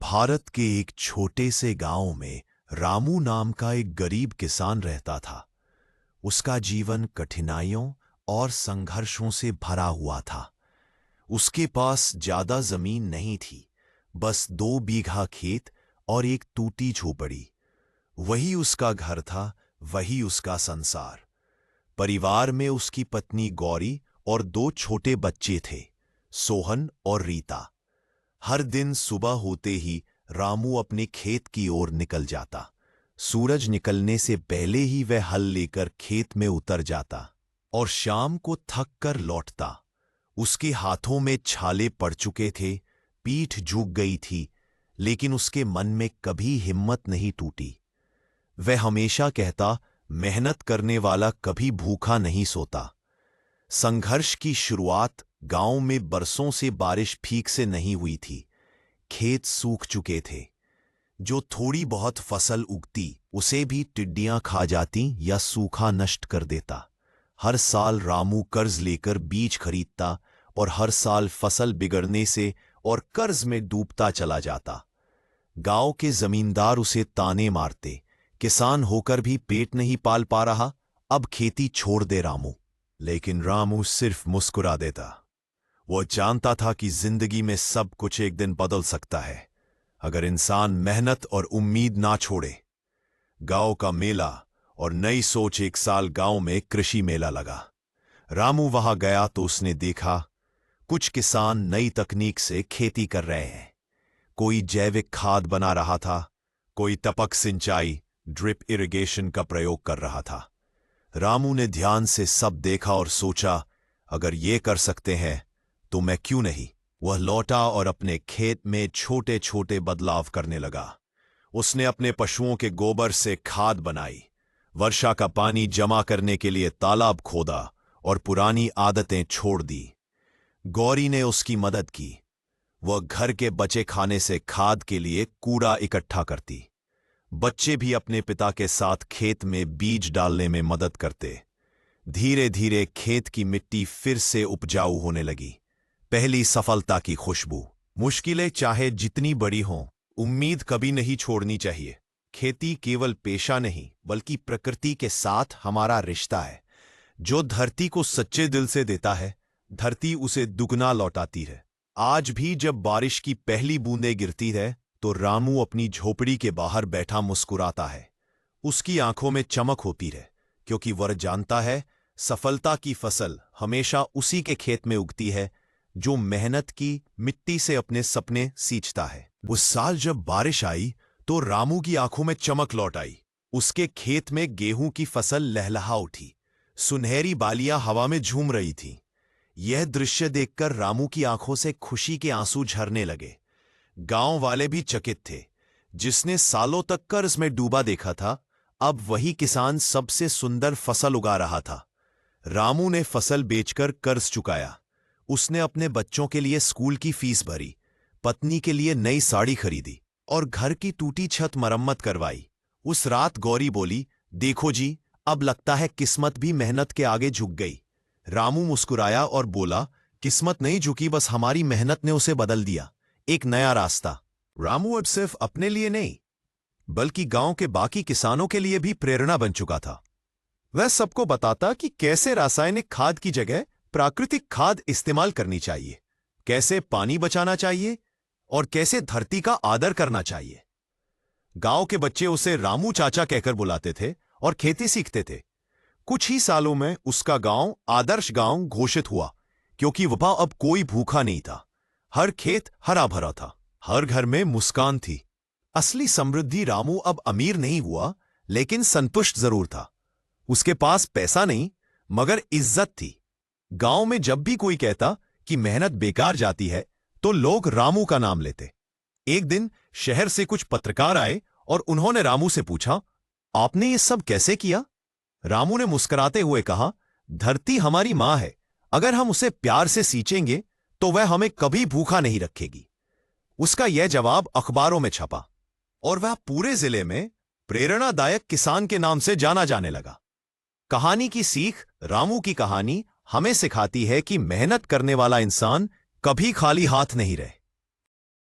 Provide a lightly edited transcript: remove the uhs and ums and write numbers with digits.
भारत के एक छोटे से गांव में रामू नाम का एक गरीब किसान रहता था। उसका जीवन कठिनाइयों और संघर्षों से भरा हुआ था। उसके पास ज्यादा जमीन नहीं थी, बस 2 बीघा खेत और एक टूटी झोपड़ी। वही उसका घर था, वही उसका संसार। परिवार में उसकी पत्नी गौरी और 2 छोटे बच्चे थे, सोहन और रीता। हर दिन सुबह होते ही रामू अपने खेत की ओर निकल जाता। सूरज निकलने से पहले ही वह हल लेकर खेत में उतर जाता और शाम को थक कर लौटता। उसके हाथों में छाले पड़ चुके थे, पीठ झुक गई थी, लेकिन उसके मन में कभी हिम्मत नहीं टूटी। वह हमेशा कहता, मेहनत करने वाला कभी भूखा नहीं सोता। संघर्ष की शुरुआत गांव में बरसों से बारिश ठीक से नहीं हुई थी। खेत सूख चुके थे। जो थोड़ी बहुत फसल उगती उसे भी टिड्डियां खा जाती या सूखा नष्ट कर देता। हर साल रामू कर्ज लेकर बीज खरीदता और हर साल फसल बिगड़ने से और कर्ज में डूबता चला जाता। गांव के जमींदार उसे ताने मारते, किसान होकर भी पेट नहीं पाल पा रहा, अब खेती छोड़ दे रामू। लेकिन रामू सिर्फ मुस्कुरा देता। वो जानता था कि जिंदगी में सब कुछ एक दिन बदल सकता है, अगर इंसान मेहनत और उम्मीद ना छोड़े। गांव का मेला और नई सोच। एक साल गांव में कृषि मेला लगा। रामू वहां गया तो उसने देखा, कुछ किसान नई तकनीक से खेती कर रहे हैं। कोई जैविक खाद बना रहा था, कोई टपक सिंचाई ड्रिप इरिगेशन का प्रयोग कर रहा था। रामू ने ध्यान से सब देखा और सोचा, अगर ये कर सकते हैं तो मैं क्यों नहीं। वह लौटा और अपने खेत में छोटे छोटे बदलाव करने लगा। उसने अपने पशुओं के गोबर से खाद बनाई, वर्षा का पानी जमा करने के लिए तालाब खोदा और पुरानी आदतें छोड़ दी। गौरी ने उसकी मदद की। वह घर के बचे खाने से खाद के लिए कूड़ा इकट्ठा करती। बच्चे भी अपने पिता के साथ खेत में बीज डालने में मदद करते। धीरे धीरे खेत की मिट्टी फिर से उपजाऊ होने लगी। पहली सफलता की खुशबू। मुश्किलें चाहे जितनी बड़ी हों, उम्मीद कभी नहीं छोड़नी चाहिए। खेती केवल पेशा नहीं, बल्कि प्रकृति के साथ हमारा रिश्ता है। जो धरती को सच्चे दिल से देता है, धरती उसे दुगना लौटाती है। आज भी जब बारिश की पहली बूंदें गिरती है तो रामू अपनी झोपड़ी के बाहर बैठा मुस्कुराता है। उसकी आंखों में चमक होती है, क्योंकि वह जानता है सफलता की फसल हमेशा उसी के खेत में उगती है जो मेहनत की मिट्टी से अपने सपने सींचता है। उस साल जब बारिश आई तो रामू की आंखों में चमक लौट आई। उसके खेत में गेहूं की फसल लहलहा उठी। सुनहरी बालियां हवा में झूम रही थीं। यह दृश्य देखकर रामू की आंखों से खुशी के आंसू झरने लगे। गांव वाले भी चकित थे। जिसने सालों तक कर्ज में डूबा देखा था, अब वही किसान सबसे सुंदर फसल उगा रहा था। रामू ने फसल बेचकर कर्ज चुकाया। उसने अपने बच्चों के लिए स्कूल की फीस भरी, पत्नी के लिए नई साड़ी खरीदी और घर की टूटी छत मरम्मत करवाई। उस रात गौरी बोली, देखो जी, अब लगता है किस्मत भी मेहनत के आगे झुक गई। रामू मुस्कुराया और बोला, किस्मत नहीं झुकी, बस हमारी मेहनत ने उसे बदल दिया। एक नया रास्ता। रामू अब सिर्फ अपने लिए नहीं, बल्कि गांव के बाकी किसानों के लिए भी प्रेरणा बन चुका था। वह सबको बताता कि कैसे रासायनिक खाद की जगह प्राकृतिक खाद इस्तेमाल करनी चाहिए, कैसे पानी बचाना चाहिए और कैसे धरती का आदर करना चाहिए। गांव के बच्चे उसे रामू चाचा कहकर बुलाते थे और खेती सीखते थे। कुछ ही सालों में उसका गांव आदर्श गांव घोषित हुआ, क्योंकि वहां अब कोई भूखा नहीं था। हर खेत हरा भरा था, हर घर में मुस्कान थी। असली समृद्धि रामू अब अमीर नहीं हुआ, लेकिन संतुष्ट जरूर था। उसके पास पैसा नहीं, मगर इज्जत थी। गांव में जब भी कोई कहता कि मेहनत बेकार जाती है, तो लोग रामू का नाम लेते। एक दिन शहर से कुछ पत्रकार आए और उन्होंने रामू से पूछा, आपने ये सब कैसे किया? रामू ने मुस्कुराते हुए कहा, धरती हमारी मां है। अगर हम उसे प्यार से सींचेंगे तो वह हमें कभी भूखा नहीं रखेगी। उसका यह जवाब अखबारों में छपा और वह पूरे जिले में प्रेरणादायक किसान के नाम से जाना जाने लगा। कहानी की सीख। रामू की कहानी हमें सिखाती है कि मेहनत करने वाला इंसान कभी खाली हाथ नहीं रहे।